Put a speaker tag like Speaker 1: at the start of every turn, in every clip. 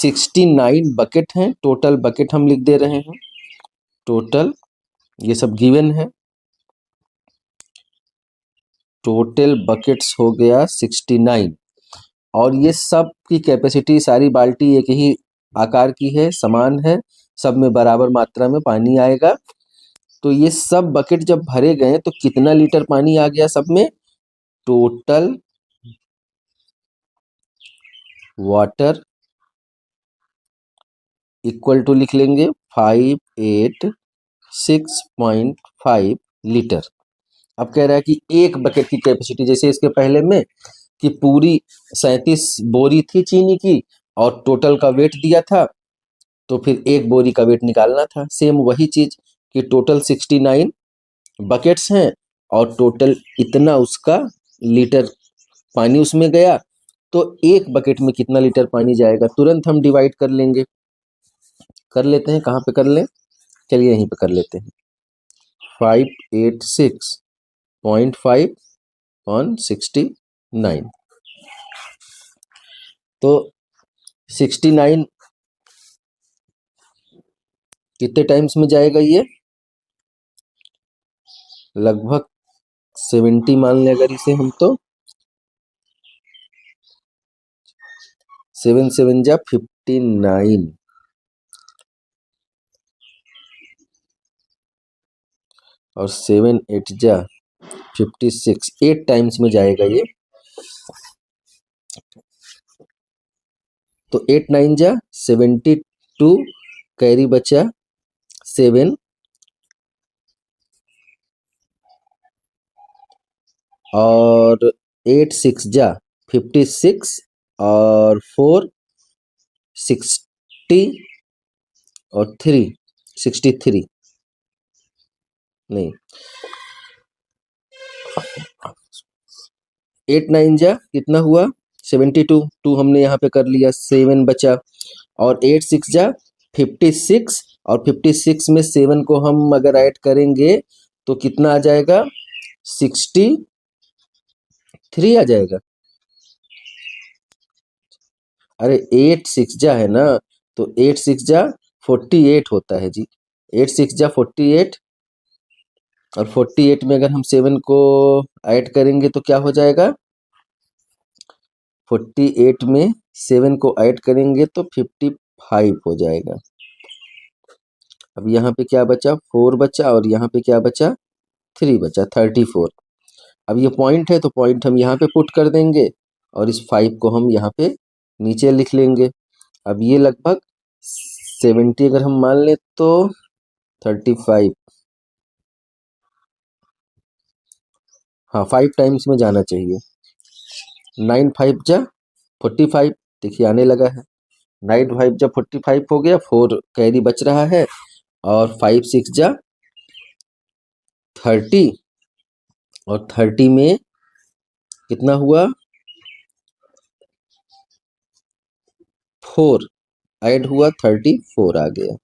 Speaker 1: 69 bucket हैं, total bucket हम लिख दे रहे हैं, टोटल ये सब गिवन है, टोटल बकेट्स हो गया 69 और ये सब की कैपेसिटी सारी बाल्टी एक ही आकार की है, समान है, सब में बराबर मात्रा में पानी आएगा। तो ये सब बकेट जब भरे गए तो कितना लीटर पानी आ गया सब में, टोटल वाटर इक्वल टू लिख लेंगे 586.5 लीटर। अब कह रहा है कि एक बकेट की कैपेसिटी, जैसे इसके पहले में कि पूरी 37 बोरी थी चीनी की और टोटल का वेट दिया था, तो फिर एक बोरी का वेट निकालना था। सेम वही चीज कि टोटल 69 बकेट्स हैं और टोटल इतना उसका लीटर पानी उसमें गया, तो एक बकेट में कितना लीटर पानी जाएगा तुरंत हम डिवाइड कर लेंगे। कर लेते हैं, कहाँ पे कर लें, चलिए यहीं पे कर लेते हैं। 586.5 ऑन 69, तो 69 कितने टाइम्स में जाएगा, ये लगभग 70 मान लें अगर इसे हम, तो 7 7 जा 59 और 7 8 जा 56, 8 टाइम्स में जाएगा ये। तो 8 9 जा 72, कैरी बचा 7 और 8 6 जा 56 और 4 60 और 3 63 नहीं, 8 9 जा कितना हुआ 72, 2 हमने यहाँ पे कर लिया, 7 बचा और 8 6 जा 56 और 56 में 7 को हम अगर ऐड करेंगे तो कितना आ जाएगा, 63 आ जाएगा। अरे 8 6 जा है ना, तो 8 6 जा 48 होता है जी, 8 6 जा 48 और 48 में अगर हम 7 को ऐड करेंगे तो क्या हो जाएगा, 48 में 7 को ऐड करेंगे तो 55 हो जाएगा। अब यहाँ पे क्या बचा, 4 बचा और यहाँ पे क्या बचा, 3 बचा, 34। अब ये पॉइंट है तो पॉइंट हम यहाँ पे पुट कर देंगे और इस 5 को हम यहाँ पे नीचे लिख लेंगे। अब ये लगभग 70 अगर हम मान ले तो 35, हाँ 5 टाइम्स में जाना चाहिए। 9 5 जा 45, देखिए आने लगा है, 9 5 जा 45 हो गया, 4 कैरी बच रहा है और 5 6 जा 30 और 30 में कितना हुआ, 4 ऐड हुआ, 34 आ गया।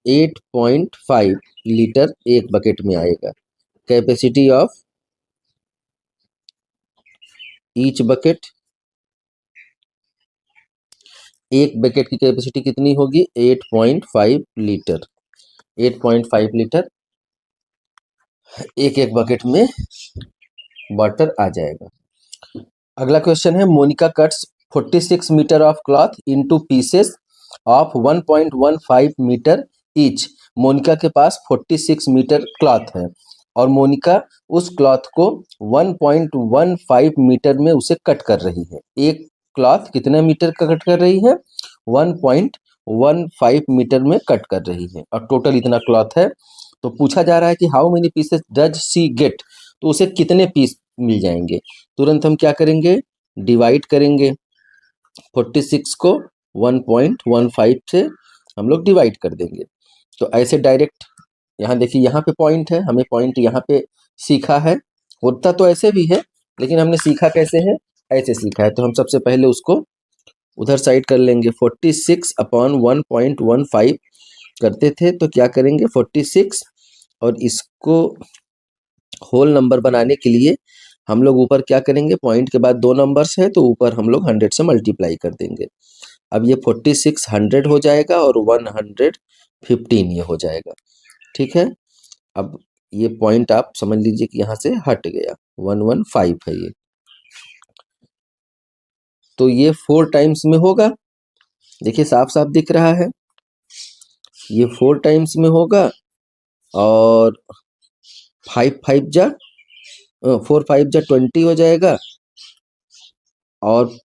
Speaker 1: 8.5 लीटर एक बकेट में आएगा। कैपेसिटी ऑफ ईच बकेट, एक बकेट की कैपेसिटी कितनी होगी, 8.5 लीटर। 8.5 लीटर एक एक बकेट में वाटर आ जाएगा। अगला क्वेश्चन है, Monika cuts 46 metre of cloth into pieces of 1.15 metre each. Monika के पास 46 मीटर क्लॉथ है और मोनिका उस क्लॉथ को 1.15 मीटर में उसे कट कर रही है। एक क्लॉथ कितने मीटर का कट कर रही है, 1.15 मीटर में कट कर रही है और टोटल इतना क्लॉथ है। तो पूछा जा रहा है कि how many pieces does she get, तो उसे कितने पीस मिल जाएंगे। तुरंत हम क्या करेंगे, डिवाइड करेंगे, 46 को 1.15 से हम लोग डिवाइड कर देंगे। तो ऐसे डायरेक्ट, यहाँ देखिए यहाँ पे पॉइंट है, हमें पॉइंट यहाँ पे सीखा है, होता तो ऐसे भी है लेकिन हमने सीखा कैसे है, ऐसे सीखा है। तो हम सबसे पहले उसको उधर साइड कर लेंगे, 46 अपॉन 1.15 करते थे तो क्या करेंगे, 46 और इसको होल नंबर बनाने के लिए हम लोग ऊपर क्या करेंगे, पॉइंट के बाद 2 नंबर्स है तो ऊपर हम लोग 100 से मल्टीप्लाई कर देंगे। अब ये 46 100 हो जाएगा और 115 ये हो जाएगा। ठीक है, अब ये पॉइंट आप समझ लीजिए कि यहाँ से हट गया, 115 है ये। तो ये 4 टाइम्स में होगा, देखिए साफ साफ दिख रहा है, ये 4 टाइम्स में होगा और 5 5 जा 4 5 जा 20 हो जाएगा और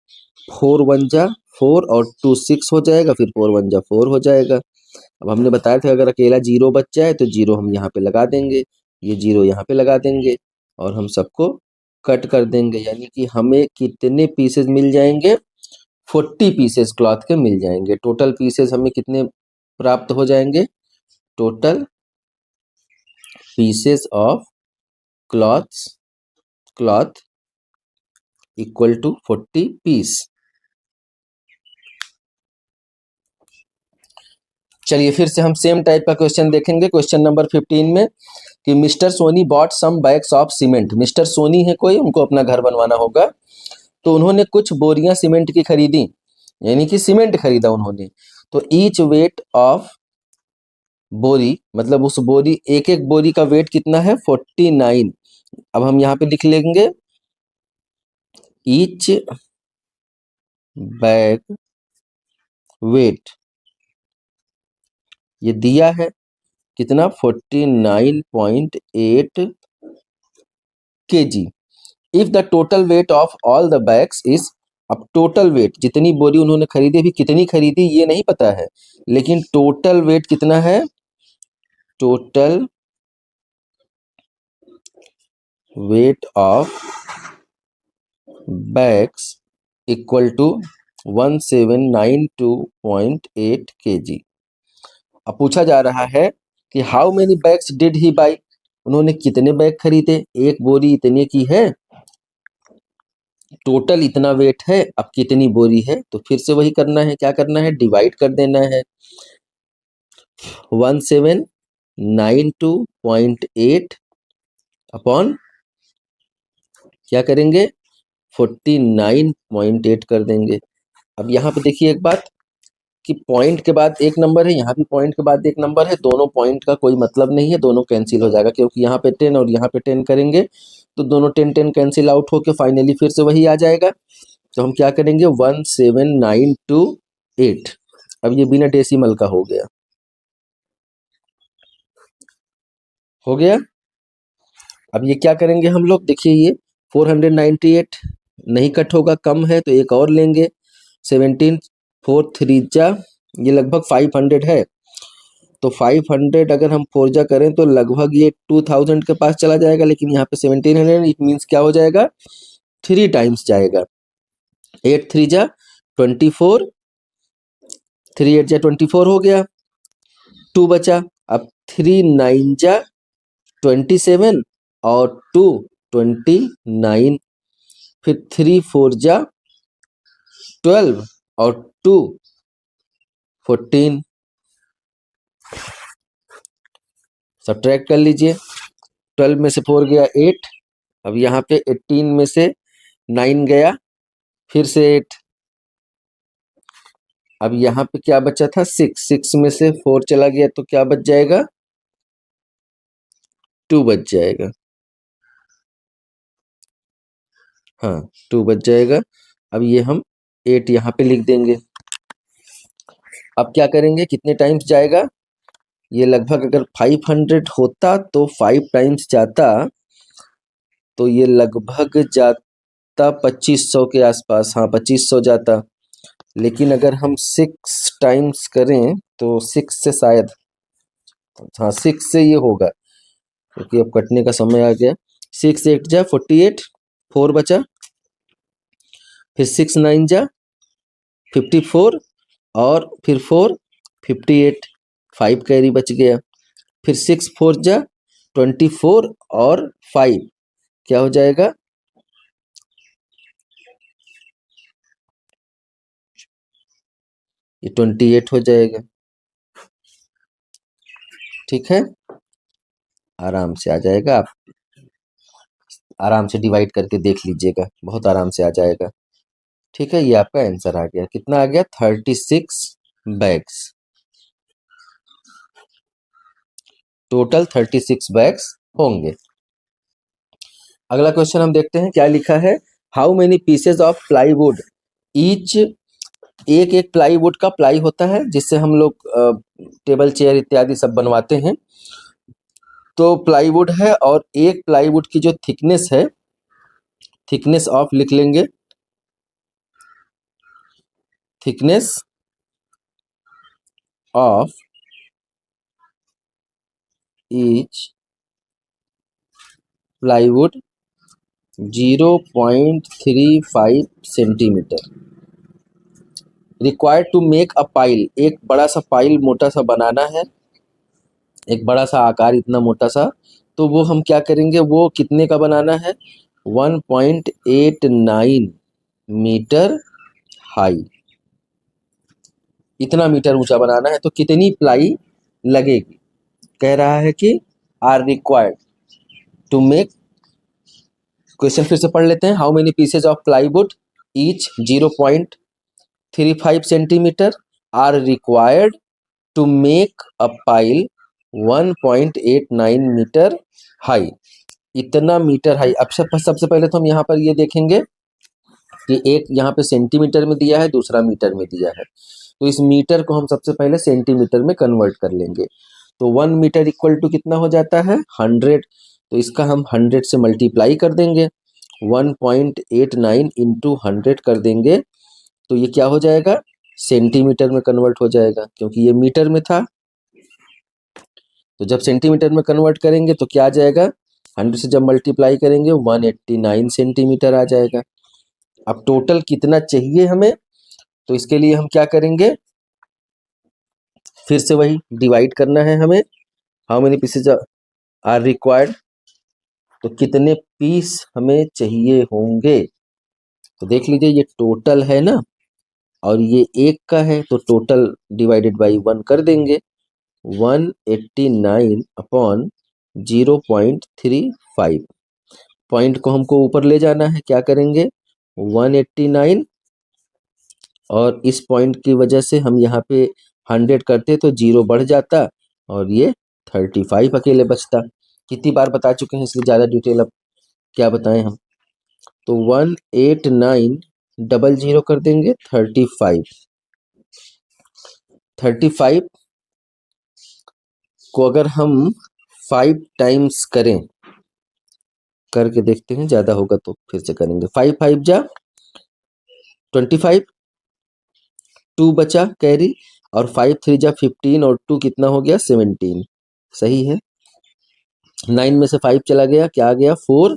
Speaker 1: 4 1 जा 4 और 2 6 हो जाएगा, फिर 4 1 जा 4 हो जाएगा। अब हमने बताया था अगर अकेला जीरो बच जाए तो जीरो हम यहाँ पे लगा देंगे, ये जीरो यहाँ पे लगा देंगे और हम सबको कट कर देंगे, यानी कि हमें कितने पीसेस मिल जाएंगे, 40 पीसेस क्लॉथ के मिल जाएंगे। टोटल पीसेस हमें कितने प्राप्त हो जाएंगे, total pieces of cloth equal to 40 piece. चलिए फिर से हम सेम टाइप का क्वेश्चन देखेंगे, क्वेश्चन नंबर 15 में कि mister Soni bought some bags of cement. Mister Soni है कोई, उनको अपना घर बनवाना होगा, तो उन्होंने कुछ बोरियां सीमेंट की खरीदी, यानी कि सीमेंट खरीदा उन्होंने। तो ईच वेट ऑफ बोरी, मतलब उस बोरी, एक एक बोरी का वेट कितना है, 49। अब हम यहाँ पे लिख लेंगे ईच बैग वेट, ये दिया है कितना, 49.8 kg। If the total weight of all the bags is, अब टोटल वेट, जितनी बोरी उन्होंने खरीदी, अभी कितनी खरीदी ये नहीं पता है, लेकिन टोटल वेट कितना है, total weight of bags equal to 1792.8 kg। अब पूछा जा रहा है कि how many bags did he buy, उन्होंने कितने बैग खरीदे, एक बोरी इतने की है, टोटल इतना वेट है, अब कितनी बोरी है, तो फिर से वही करना है, क्या करना है, डिवाइड कर देना है 1792.8 अपॉन क्या करेंगे, 49.8 कर देंगे। अब यहाँ पे देखिए एक बात कि पॉइंट के बाद एक नंबर है, यहाँ भी पॉइंट के बाद एक नंबर है, दोनों पॉइंट का कोई मतलब नहीं है, दोनों कैंसिल हो जाएगा, क्योंकि यहाँ पे 10 और यहाँ पे 10 करेंगे तो दोनों 10 10 कैंसिल आउट होके फाइनली फिर से वही आ जाएगा। तो हम क्या करेंगे, 17928। अब ये बिना डेसिमल का हो गया, हो गया। अब ये क्या करेंगे हम लोग, देखिए ये 498 नहीं कट होगा, कम है तो एक और लेंगे, 17 4 3 जा, ये लगभग 500 है, तो 500 अगर हम 4 जा करें तो लगभग ये 2000 के पास चला जाएगा, लेकिन यहाँ पे 1700, इट मीन्स क्या हो जाएगा, 3 टाइम्स जाएगा। 8 3 जा 24, 3 8 जा 24 हो गया, 2 बचा, अब 3 9 जा 27 और 2 29, फिर 3 4 जा 12 और 2 14, सब्ट्रैक्ट कर लीजिए, 12 में से 4 गया 8, अब यहाँ पे 18 में से 9 गया, फिर से 8, अब यहाँ पे क्या बचा था, 6 में से 4 चला गया तो क्या बच जाएगा, 2 बच जाएगा, हाँ 2 बच जाएगा। अब ये हम 8 यहाँ पे लिख देंगे। अब क्या करेंगे, कितने टाइम्स जाएगा, ये लगभग अगर 500 होता तो 5 टाइम्स जाता, तो ये लगभग जाता 2500 के आसपास, हाँ 2500 जाता, लेकिन अगर हम 6 टाइम्स करें तो 6 से शायद, हाँ 6 से ये होगा, क्योंकि अब कटने का समय आ गया। 6 8 जा 48, 4 बचा, फिर 6 9 जा 54 और फिर 4 58, 5 कैरी बच गया, फिर 6 4 जा 24 और 5 क्या हो जाएगा, ये 28 हो जाएगा। ठीक है, आराम से आ जाएगा, आप आराम से डिवाइड करके देख लीजिएगा, बहुत आराम से आ जाएगा। ठीक है, ये आपका आंसर आ गया। कितना आ गया? 36 बैग्स। टोटल 36 बैग्स होंगे। अगला क्वेश्चन हम देखते हैं क्या लिखा है। How many pieces of plywood each, एक एक प्लाईवुड का प्लाई होता है जिससे हम लोग टेबल चेयर इत्यादि सब बनवाते हैं। तो प्लाईवुड है और एक प्लाईवुड की जो थिकनेस है, थिकनेस ऑफ लिख लेंगे, thickness of each plywood 0.35 centimetre. Required to make a pile, एक बड़ा सा पाइल मोटा सा बनाना है, एक बड़ा सा आकार इतना मोटा सा। तो वो हम क्या करेंगे, वो कितने का बनाना है? 1.89 मीटर हाई, इतना मीटर ऊंचा बनाना है। तो कितनी प्लाई लगेगी? कह रहा है कि are required to make, question फिर से पढ़ लेते हैं। How many pieces of plywood each 0.35 centimetre are required to make a pile 1.89 metre high, इतना मीटर हाई। अब सबसे पहले तो हम यहाँ पर ये देखेंगे कि एक यहाँ पे सेंटीमीटर में दिया है, दूसरा मीटर में दिया है। तो इस मीटर को हम सबसे पहले सेंटीमीटर में कन्वर्ट कर लेंगे। तो 1 मीटर इक्वल टू कितना हो जाता है? 100। तो इसका हम 100 से मल्टीप्लाई कर देंगे, 1.89 इंटू 100 कर देंगे तो ये क्या हो जाएगा? सेंटीमीटर में कन्वर्ट हो जाएगा, क्योंकि ये मीटर में था। तो जब सेंटीमीटर में कन्वर्ट करेंगे तो क्या आ जाएगा? 100 से जब मल्टीप्लाई करेंगे 189 सेंटीमीटर आ जाएगा। अब टोटल कितना चाहिए हमें? तो इसके लिए हम क्या करेंगे, फिर से वही डिवाइड करना है हमें। How many pieces are required, तो कितने पीस हमें चाहिए होंगे? तो देख लीजिए, ये टोटल है ना, और ये एक का है, तो टोटल डिवाइडेड बाई 1 कर देंगे। 189 अपॉन 0.35, पॉइंट को हमको ऊपर ले जाना है। क्या करेंगे? 189, और इस पॉइंट की वजह से हम यहाँ पे 100 करते तो 0 बढ़ जाता और ये 35 अकेले बचता। कितनी बार बता चुके हैं, इसलिए ज़्यादा डिटेल अब क्या बताएं हम। तो 189 डबल 0 कर देंगे 35 को अगर हम 5 टाइम्स करें, करके देखते हैं, ज़्यादा होगा तो फिर से करेंगे। 5 5 जा 25, 2 बचा कैरी, और 5 3 जा 15, और 2 कितना हो गया? 17। सही है। 9 में से 5 चला गया, क्या आ गया? 4,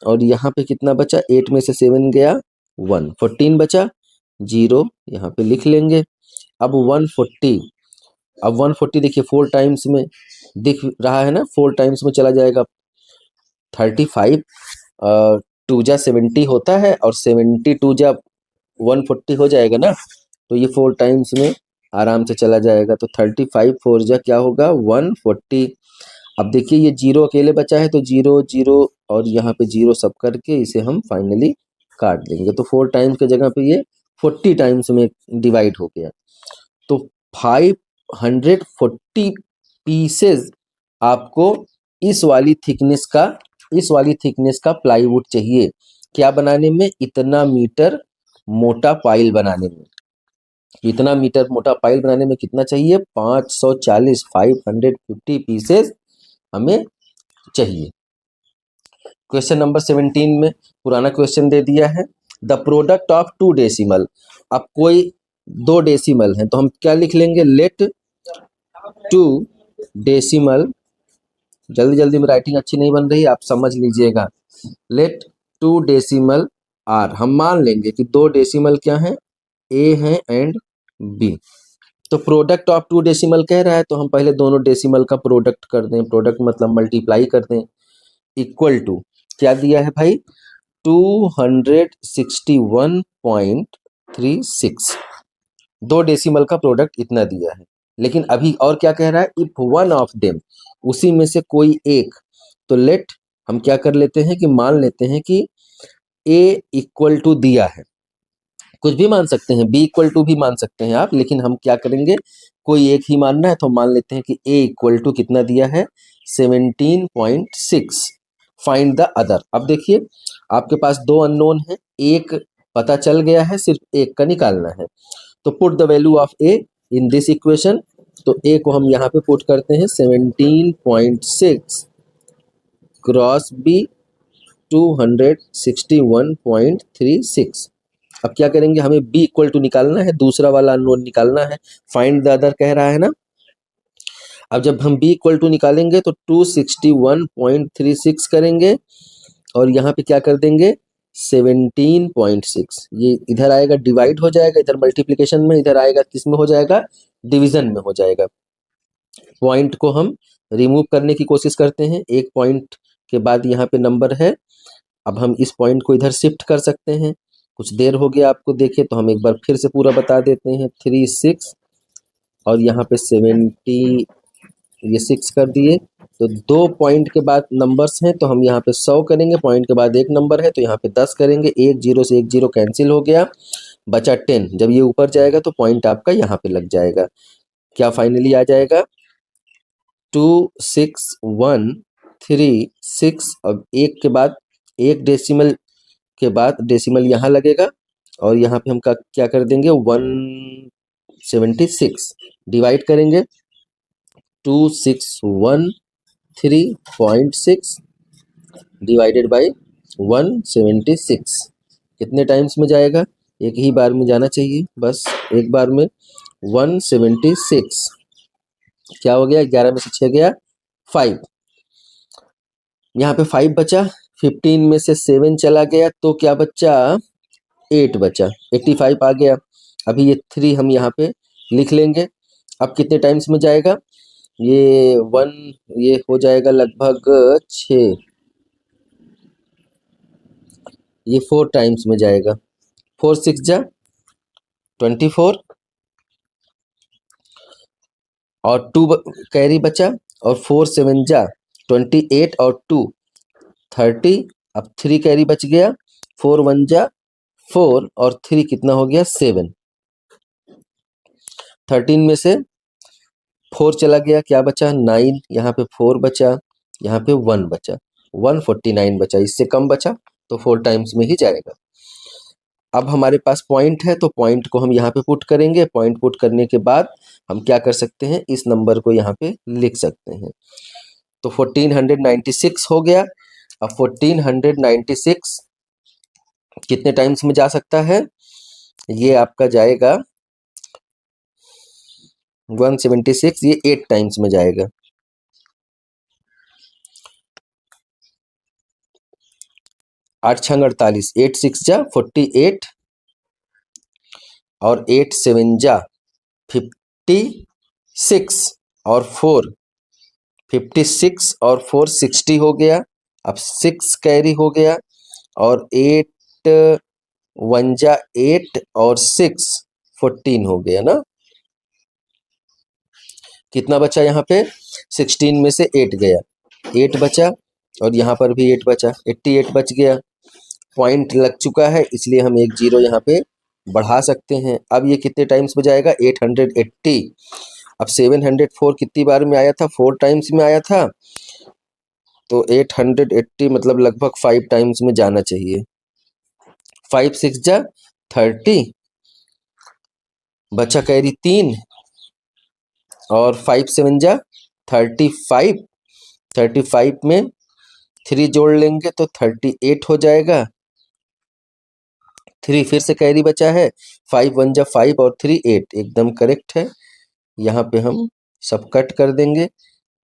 Speaker 1: और यहाँ पे कितना बचा? 8 में से 7 गया 1, 14 बचा, 0 यहाँ पे लिख लेंगे। अब 140, अब 140 देखिए 4 टाइम्स में दिख रहा है ना, 4 टाइम्स में चला जाएगा। 35 2 जा 70 होता है, और 72 जा 140 हो जाएगा ना, तो ये 4 टाइम्स में आराम से चला जाएगा। तो 35 4 जा क्या होगा? 140। अब देखिए ये 0 अकेले बचा है, तो 0 0 और यहाँ पे 0 सब करके इसे हम फाइनली काट देंगे। तो 4 टाइम्स की जगह पे ये 40 टाइम्स में डिवाइड हो गया। तो 540 पीसेज आपको इस वाली थिकनेस का प्लाईवुड चाहिए। क्या बनाने में? इतना मीटर मोटा पाइल बनाने में। इतना मीटर मोटा पाइल बनाने में कितना चाहिए? 540, 550 पीसेज हमें चाहिए। क्वेश्चन नंबर 17 में पुराना क्वेश्चन दे दिया है, द प्रोडक्ट ऑफ 2 डेसिमल। अब कोई 2 डेसिमल है तो हम क्या लिख लेंगे? लेट 2 डेसिमल, जल्दी जल्दी में राइटिंग अच्छी नहीं बन रही, आप समझ लीजिएगा। लेट 2 डेसिमल आर, हम मान लेंगे कि 2 डेसिमल क्या हैं? ए हैं एंड बी। तो प्रोडक्ट ऑफ 2 डेसिमल कह रहा है, तो हम पहले दोनों डेसिमल का प्रोडक्ट कर दें, प्रोडक्ट मतलब मल्टीप्लाई कर दें, इक्वल टू क्या दिया है भाई? 261.36, 2 डेसिमल का प्रोडक्ट इतना दिया है। लेकिन अभी और क्या कह रहा है? इफ वन ऑफ देम, उसी में से कोई एक, तो लेट हम क्या कर लेते हैं कि मान लेते हैं कि a इक्वल टू दिया है, कुछ भी मान सकते हैं, b इक्वल टू भी मान सकते हैं आप, लेकिन हम क्या करेंगे, कोई एक ही मानना है तो मान लेते हैं कि a इक्वल टू कितना दिया है, 17.6। Find the other. अब देखिए आपके पास दो अननोन है, एक पता चल गया है, सिर्फ एक का निकालना है। तो put the value of a in this equation. तो a को हम यहाँ पे पुट करते हैं 17.6 क्रॉस b 261.36। अब क्या करेंगे, हमें b इक्वल टू निकालना है, दूसरा वाला अननोन निकालना है, फाइंड द अदर कह रहा है ना। अब जब हम b इक्वल टू निकालेंगे तो 261.36 करेंगे और यहाँ पे क्या कर देंगे 17.6, ये इधर आएगा डिवाइड हो जाएगा, इधर मल्टीप्लिकेशन में, इधर आएगा किस में हो जाएगा, डिवीजन में हो जाएगा। पॉइंट को हम रिमूव करने की कोशिश करते हैं, एक पॉइंट के बाद यहाँ पे नंबर है, अब हम इस पॉइंट को इधर शिफ्ट कर सकते हैं। कुछ देर हो गया आपको देखे तो हम एक बार फिर से पूरा बता देते हैं, 36 और यहाँ पे 70, ये 6 कर दिए। तो दो पॉइंट के बाद नंबर्स हैं तो हम यहाँ पे 100 करेंगे, पॉइंट के बाद एक नंबर है तो यहाँ पे 10 करेंगे, एक जीरो से एक जीरो कैंसिल हो गया, बचा 10। जब ये ऊपर जाएगा तो पॉइंट आपका यहाँ पे लग जाएगा, क्या फाइनली आ जाएगा 26136। और एक के बाद एक डेसिमल के बाद डेसिमल यहाँ लगेगा और यहाँ पे हम क्या कर देंगे 176 डिवाइड करेंगे 2613.6 डिवाइडेड बाय 176 कितने टाइम्स में जाएगा, एक ही बार में जाना चाहिए, बस एक बार में 176। क्या हो गया, 11 में से 6 गया 5, यहाँ पे 5 बचा, 15 में से 7 चला गया तो क्या बचा 8 बचा, 85 आ गया। अभी ये 3 हम यहाँ पे लिख लेंगे। अब कितने टाइम्स में जाएगा, ये 1, ये हो जाएगा लगभग 6, ये 4 टाइम्स में जाएगा, 4 6 जा 24 और 2 कैरी बचा और 4 7 जा 28 और 2 30। अब 3 कैरी बच गया, 4 1 जा 4 और 3 कितना हो गया 7। 13 में से 4 चला गया, क्या बचा 9, यहाँ पे 4 बचा, यहाँ पे 1 बचा, 149 बचा, इससे कम बचा तो 4 टाइम्स में ही जाएगा। अब हमारे पास पॉइंट है तो पॉइंट को हम यहाँ पे पुट करेंगे, पॉइंट पुट करने के बाद हम क्या कर सकते हैं, इस नंबर को यहाँ पे लिख सकते हैं। तो 1496 हो गया। अब 1496 कितने टाइम्स में जा सकता है, ये आपका जाएगा 176, ये 8 टाइम्स में जाएगा। 8 छंग 48, 8 6 जा 48 और 8 7 जा 56 और 4 56 और 4 60 हो गया। अब 6 कैरी हो गया और 8 1 जा 8 और 6 14 हो गया ना। कितना बचा यहाँ पे, 16 में से 8 गया, 8 बचा और यहाँ पर भी 8 बचा, 88 बच गया। पॉइंट लग चुका है इसलिए हम एक जीरो यहाँ पे बढ़ा सकते हैं। अब ये कितने टाइम्स में जाएगा 880। अब 704 कितनी बार में आया था, 4 टाइम्स में आया था, तो 880 मतलब लगभग 5 टाइम्स में जाना चाहिए। 5 6 जा 30, बचा कैरी 3 और 5 7 जा 35, 35 में 3 जोड़ लेंगे तो 38 हो जाएगा। 3 फिर से कैरी बचा है, 5 1 जा 5 और 3 8, एकदम करेक्ट है। यहाँ पे हम सब कट कर देंगे,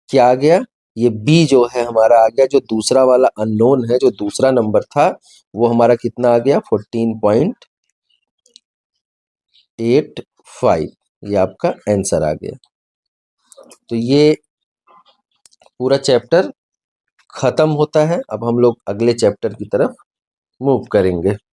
Speaker 1: क्या आ गया, ये बी जो है हमारा आ गया, जो दूसरा वाला अननोन है, जो दूसरा नंबर था वो हमारा कितना आ गया 14.85, ये आपका आंसर आ गया। तो ये पूरा चैप्टर खत्म होता है। अब हम लोग अगले चैप्टर की तरफ मूव करेंगे।